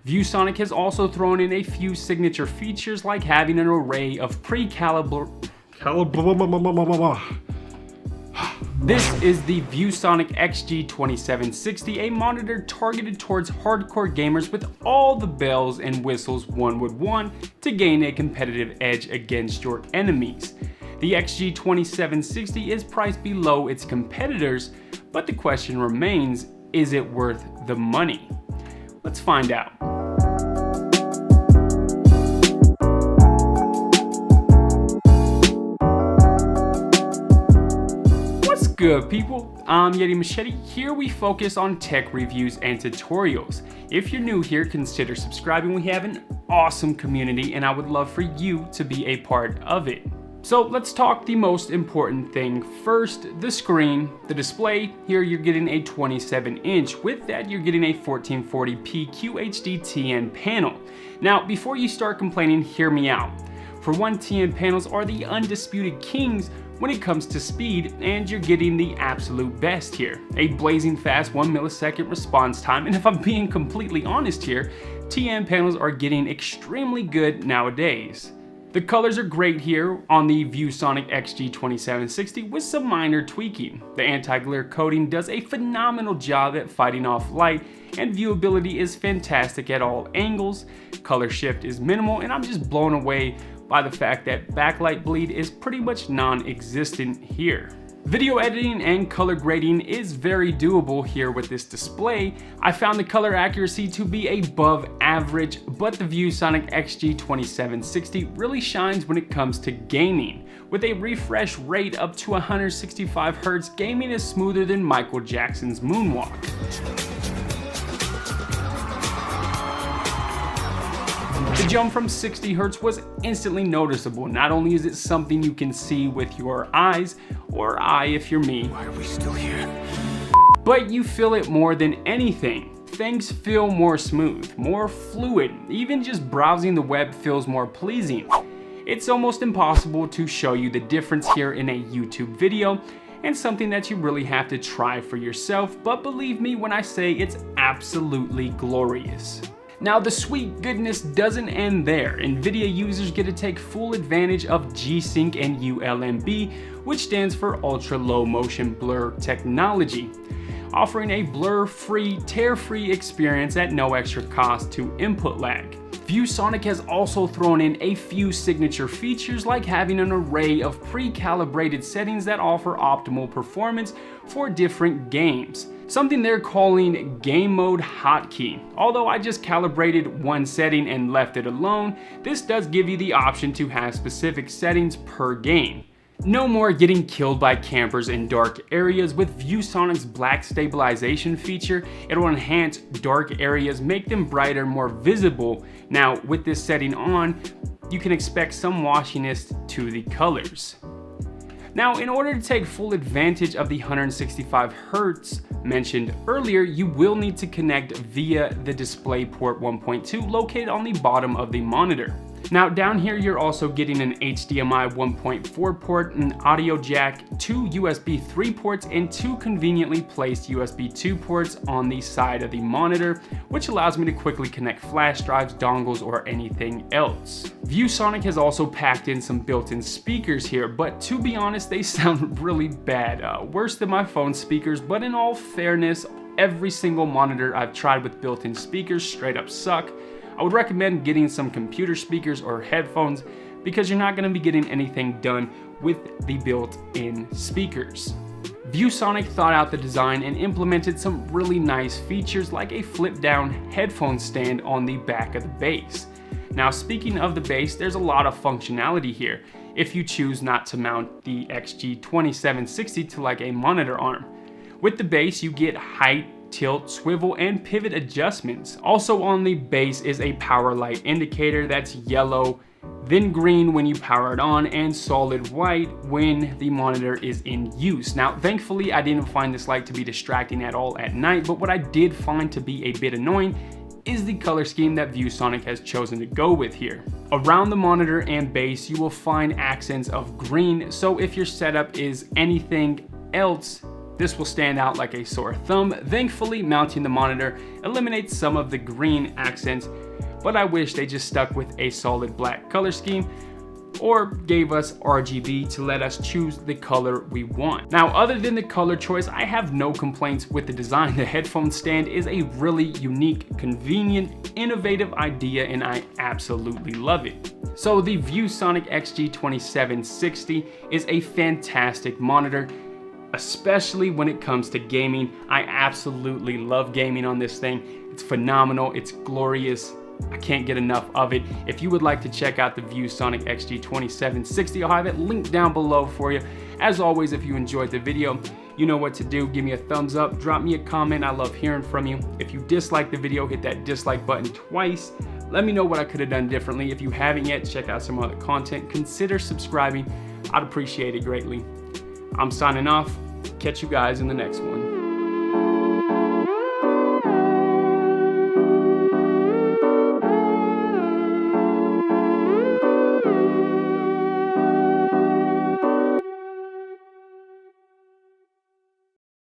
ViewSonic has also thrown in a few signature features like having an array of This is the ViewSonic XG2760, a monitor targeted towards hardcore gamers with all the bells and whistles one would want to gain a competitive edge against your enemies. The XG2760 is priced below its competitors, but the question remains, is it worth the money? Let's find out. Good people, I'm Yeti Machete. Here we focus on tech reviews and tutorials. If you're new here, consider subscribing. We have an awesome community and I would love for you to be a part of it. So let's talk the most important thing first, the screen, the display. Here you're getting a 27-inch. With that, you're getting a 1440p QHD TN panel. Now, before you start complaining, hear me out. For one, TN panels are the undisputed kings when it comes to speed, and you're getting the absolute best here. A blazing fast 1 millisecond response time, and if I'm being completely honest here, TN panels are getting extremely good nowadays. The colors are great here on the ViewSonic XG2760 with some minor tweaking. The anti-glare coating does a phenomenal job at fighting off light, and viewability is fantastic at all angles. Color shift is minimal, and I'm just blown away by the fact that backlight bleed is pretty much non-existent here. Video editing and color grading is very doable here with this display. I found the color accuracy to be above average, but the ViewSonic XG2760 really shines when it comes to gaming. With a refresh rate up to 165 Hz, gaming is smoother than Michael Jackson's moonwalk. The jump from 60 Hz was instantly noticeable. Not only is it something you can see with your eyes, or eye if you're me. Why are we still here? But you feel it more than anything. Things feel more smooth, more fluid. Even just browsing the web feels more pleasing. It's almost impossible to show you the difference here in a YouTube video, and something that you really have to try for yourself, but believe me when I say it's absolutely glorious. Now the sweet goodness doesn't end there. NVIDIA users get to take full advantage of G-Sync and ULMB, which stands for Ultra Low Motion Blur technology, offering a blur-free, tear-free experience at no extra cost to input lag. ViewSonic has also thrown in a few signature features like having an array of pre-calibrated settings that offer optimal performance for different games. Something they're calling game mode hotkey. Although I just calibrated one setting and left it alone, this does give you the option to have specific settings per game. No more getting killed by campers in dark areas. With ViewSonic's black stabilization feature, it will enhance dark areas, make them brighter, more visible. Now with this setting on, you can expect some washiness to the colors. Now, in order to take full advantage of the 165 Hz mentioned earlier, you will need to connect via the DisplayPort 1.2 located on the bottom of the monitor. Now down here you're also getting an HDMI 1.4 port, an audio jack, 2 USB 3 ports, and 2 conveniently placed USB 2 ports on the side of the monitor, which allows me to quickly connect flash drives, dongles, or anything else. ViewSonic has also packed in some built-in speakers here, but to be honest, they sound really bad. Worse than my phone speakers, but in all fairness, every single monitor I've tried with built-in speakers straight up suck. I would recommend getting some computer speakers or headphones because you're not going to be getting anything done with the built-in speakers. ViewSonic thought out the design and implemented some really nice features like a flip-down headphone stand on the back of the base. Now speaking of the base, there's a lot of functionality here if you choose not to mount the XG2760 to like a monitor arm. With the base you get height, tilt, swivel, and pivot adjustments. Also on the base is a power light indicator that's yellow, then green when you power it on, and solid white when the monitor is in use. Now thankfully I didn't find this light to be distracting at all at night, but what I did find to be a bit annoying is the color scheme that ViewSonic has chosen to go with here. Around the monitor and base you will find accents of green, so if your setup is anything else This will stand out like a sore thumb. Thankfully, mounting the monitor eliminates some of the green accents, but I wish they just stuck with a solid black color scheme or gave us RGB to let us choose the color we want. Now, other than the color choice, I have no complaints with the design. The headphone stand is a really unique, convenient, innovative idea, and I absolutely love it. So the ViewSonic XG2760 is a fantastic monitor, especially when it comes to gaming. I absolutely love gaming on this thing. It's phenomenal, it's glorious. I can't get enough of it. If you would like to check out the ViewSonic XG2760, I'll have it linked down below for you. As always, if you enjoyed the video, you know what to do. Give me a thumbs up, drop me a comment. I love hearing from you. If you dislike the video, hit that dislike button twice. Let me know what I could have done differently. If you haven't yet, check out some other content. Consider subscribing. I'd appreciate it greatly. I'm signing off. Catch you guys in the next one.